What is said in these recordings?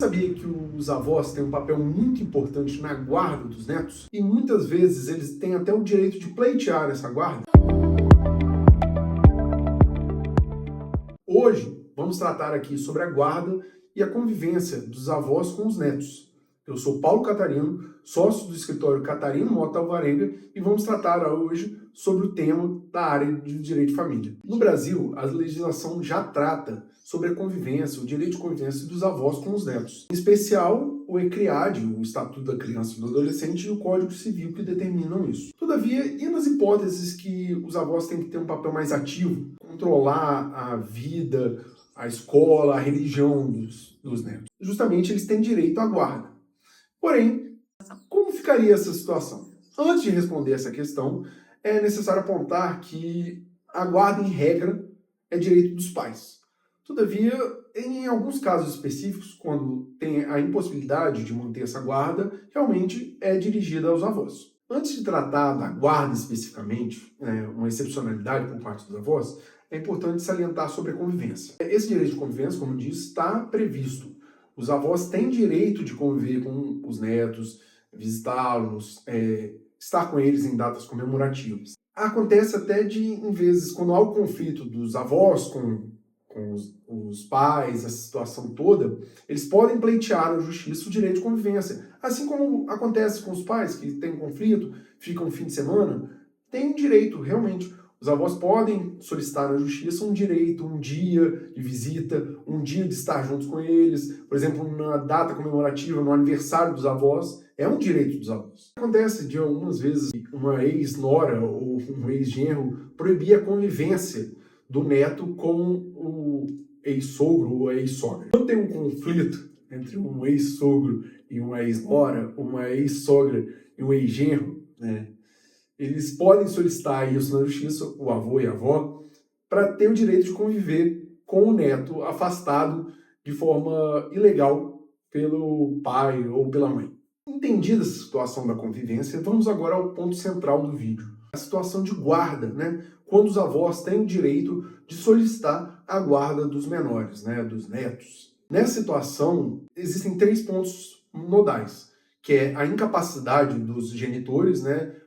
sabia que os avós têm um papel muito importante na guarda dos netos? E muitas vezes eles têm até o direito de pleitear essa guarda? Hoje, vamos tratar aqui sobre a guarda e a convivência dos avós com os netos. Eu sou Paulo Catarino, sócio do escritório Catarino Mota Alvarenga, e vamos tratar hoje sobre o tema da área de direito de família. No Brasil, a legislação já trata sobre a convivência, o direito de convivência dos avós com os netos. Em especial, o ECRIAD, o Estatuto da Criança e do Adolescente, e o Código Civil que determinam isso. Todavia, e nas hipóteses que os avós têm que ter um papel mais ativo, controlar a vida, a escola, a religião dos netos? Justamente eles têm direito à guarda. Porém, como ficaria essa situação? Antes de responder essa questão, é necessário apontar que a guarda, em regra, é direito dos pais. Todavia, em alguns casos específicos, quando tem a impossibilidade de manter essa guarda, realmente é dirigida aos avós. Antes de tratar da guarda especificamente, uma excepcionalidade por parte dos avós, é importante salientar sobre a convivência. Esse direito de convivência, como disse, está previsto. Os avós têm direito de conviver com os netos, visitá-los, estar com eles em datas comemorativas. Acontece até em vezes, quando há o conflito dos avós com os pais, essa situação toda, eles podem pleitear na justiça o direito de convivência. Assim como acontece com os pais que têm conflito, ficam um fim de semana, tem direito, realmente. Os avós podem solicitar na justiça um direito, um dia de visita, um dia de estar juntos com eles. Por exemplo, na data comemorativa, no aniversário dos avós, é um direito dos avós. Acontece de algumas vezes uma ex-nora ou um ex-genro proibir a convivência do neto com o ex-sogro ou a ex-sogra. Quando tem um conflito entre um ex-sogro e uma ex-nora, uma ex-sogra e um ex-genro, eles podem solicitar isso na justiça, o avô e a avó, para ter o direito de conviver com o neto afastado de forma ilegal pelo pai ou pela mãe. Entendida essa situação da convivência, vamos agora ao ponto central do vídeo. A situação de guarda, quando os avós têm o direito de solicitar a guarda dos menores, dos netos. Nessa situação, existem 3 pontos nodais, que é a incapacidade dos genitores,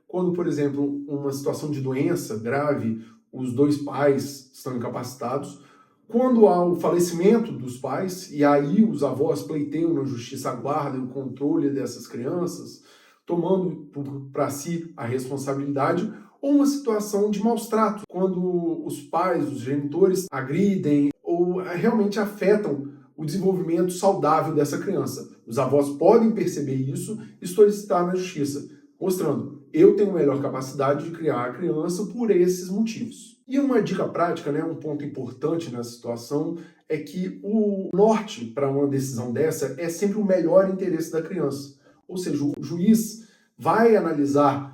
quando, por exemplo, uma situação de doença grave, os 2 pais estão incapacitados. Quando há o falecimento dos pais, e aí os avós pleiteiam na justiça a guarda e o controle dessas crianças, tomando para si a responsabilidade, ou uma situação de maus tratos, quando os pais, os genitores, agridem ou realmente afetam o desenvolvimento saudável dessa criança. Os avós podem perceber isso e solicitar na justiça, mostrando: eu tenho melhor capacidade de criar a criança por esses motivos. E uma dica prática, um ponto importante nessa situação, é que o norte para uma decisão dessa é sempre o melhor interesse da criança. Ou seja, o juiz vai analisar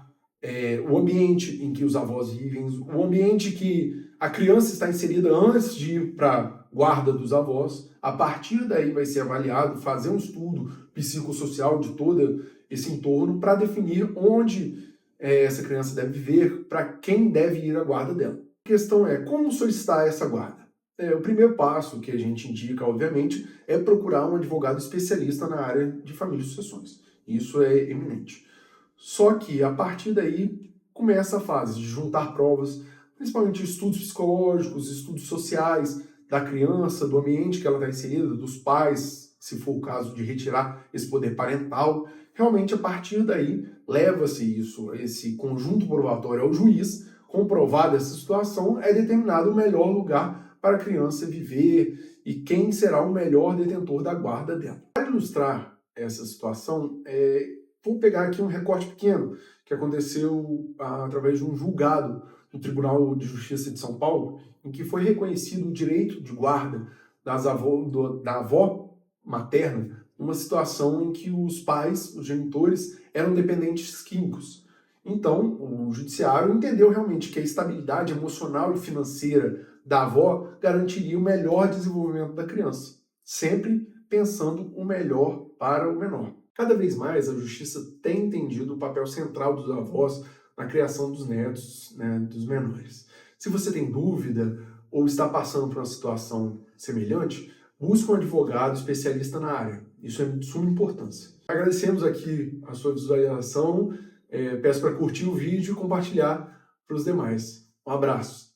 o ambiente em que os avós vivem, o ambiente que a criança está inserida antes de ir para a guarda dos avós. A partir daí vai ser avaliado, fazer um estudo psicossocial de todo esse entorno para definir onde essa criança deve viver, para quem deve ir à guarda dela. A questão é como solicitar essa guarda. O primeiro passo que a gente indica, obviamente, é procurar um advogado especialista na área de família e sucessões. Isso é eminente. Só que, a partir daí, começa a fase de juntar provas, principalmente estudos psicológicos, estudos sociais da criança, do ambiente que ela está inserida, dos pais, se for o caso de retirar esse poder parental. Realmente, a partir daí, leva-se esse conjunto probatório ao juiz. Comprovada essa situação, é determinado o melhor lugar para a criança viver e quem será o melhor detentor da guarda dela. Para ilustrar essa situação, vou pegar aqui um recorte pequeno que aconteceu através de um julgado do Tribunal de Justiça de São Paulo, em que foi reconhecido o direito de guarda da avó materna, numa situação em que os pais, os genitores, eram dependentes químicos. Então, o judiciário entendeu realmente que a estabilidade emocional e financeira da avó garantiria o melhor desenvolvimento da criança, sempre pensando o melhor para o menor. Cada vez mais a justiça tem entendido o papel central dos avós na criação dos netos, dos menores. Se você tem dúvida ou está passando por uma situação semelhante, busque um advogado especialista na área. Isso é de suma importância. Agradecemos aqui a sua visualização, peço para curtir o vídeo e compartilhar para os demais. Um abraço.